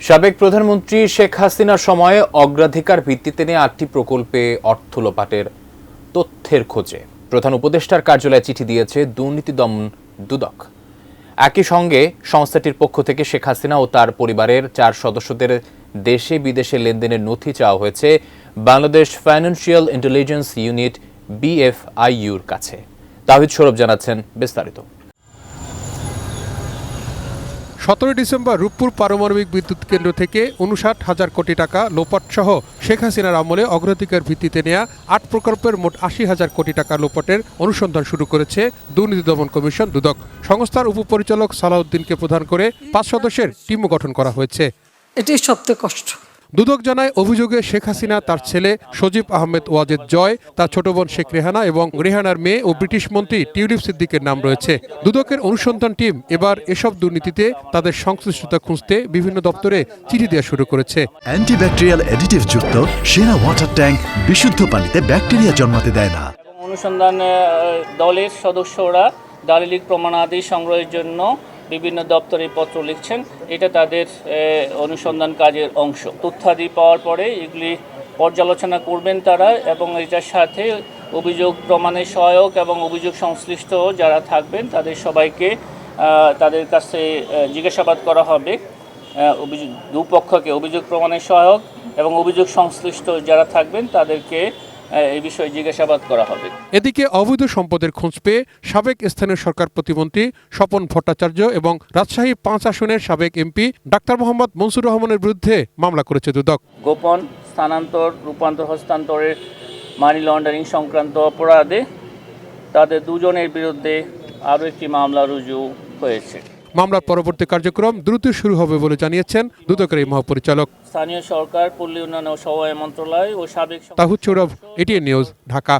সাবেক প্রধানমন্ত্রী শেখ হাসিনার সময়ে অগ্রাধিকার ভিত্তিতে নিয়ে ৮টি প্রকল্পে অর্থ লোপাটের তথ্যের খোঁজে প্রধান উপদেষ্টার কার্যালয়ে চিঠি দিয়েছে দুর্নীতি দমন দুদক। একই সঙ্গে সংস্থাটির পক্ষ থেকে শেখ হাসিনা ও তার পরিবারের 4 সদস্যদের দেশে বিদেশে লেনদেনের নথি চাওয়া হয়েছে বাংলাদেশ ফাইন্যান্সিয়াল ইন্টেলিজেন্স ইউনিট BFIUর কাছে। তাহিদ সৌরভ জানাচ্ছেন বিস্তারিত। 17 ডিসেম্বর রূপপুর পারমাণবিক বিদ্যুৎ কেন্দ্র থেকে 59,000 কোটি টাকা লোপাট সহ শেখ হাসিনার আমলে অগ্রাধিকার ভিত্তিতে নেওয়া 8 প্রকল্পের মোট 80,000 কোটি টাকা লোপাটের অনুসন্ধান শুরু করেছে দুর্নীতি দমন কমিশন দুদক। সংস্থার উপপরিচালক সালাউদ্দিনকে প্রধান করে 5 সদস্যের টিমও গঠন করা হয়েছে। এটাই সবচেয়ে কষ্ট। দুদক জানায় অভিযোগে শেখ হাসিনা, তার ছেলে সজীব আহমেদ ওয়াজেদ জয়, তার ছোট বোন শেখ রেহানা এবং রেহানার মেয়ে ও ব্রিটিশ মন্ত্রী টিউলিপ সিদ্দিকের নাম রয়েছে। দুদকের অনুসন্ধান টিম এবার এসব দুর্নীতিতে তাদের সংশ্লিষ্টতা খুঁজতে বিভিন্ন দপ্তরে চিঠি দেওয়া শুরু করেছে। অ্যান্টিব্যাকটেরিয়াল অ্যাডিটিভ যুক্ত সেরা ওয়াটার ট্যাঙ্ক বিশুদ্ধ পানিতে ব্যাকটেরিয়া জন্মাতে দেয় না। অনুসন্ধান দলের সদস্যরা দালিলিক প্রমাণাদি সংগ্রহের জন্য বিভিন্ন দপ্তরে পত্র লিখছেন। এটা তাদের অনুসন্ধান কাজের অংশ। তথ্যাদি পাওয়ার পরে এগুলি পর্যালোচনা করবেন তারা এবং এটার সাথে অভিযোগ প্রমাণের সহায়ক এবং অভিযোগ সংশ্লিষ্ট যারা থাকবেন তাদের সবাইকে তাদের কাছে জিজ্ঞাসাবাদ করা হবে। অভিযোগ দুপক্ষকে অভিযোগ প্রমাণের সহায়ক এবং অভিযোগ সংশ্লিষ্ট যারা থাকবেন তাদেরকে এই বিষয়ে জিজ্ঞাসাবাদ করা হবে। এদিকে অবৈধ সম্পদের খোঁজ পেয়ে সাবেক স্থানীয় সরকার প্রতিমন্ত্রী স্বপন ভট্টাচার্য এবং রাজশাহী 5 আসনের সাবেক এমপি ডাক্তার মোহাম্মদ মনসুর রহমানের বিরুদ্ধে মামলা করেছে দুদক। গোপন স্থানান্তর, রূপান্তর, হস্তান্তরের মানি লন্ডারিং সংক্রান্ত অপরাধে তাদের দুজনের বিরুদ্ধে আরও একটি মামলা রুজু হয়েছে। মামলার পরবর্তী কার্যক্রম দ্রুত শুরু হবে বলে জানিয়েছেন দুদকের এই মহাপরিচালক। স্থানীয় সরকার, পল্লী উন্নয়ন ও সমবায় মন্ত্রণালয় ও সাবেক তাহিদ সৌরভ, এটিএন নিউজ, ঢাকা।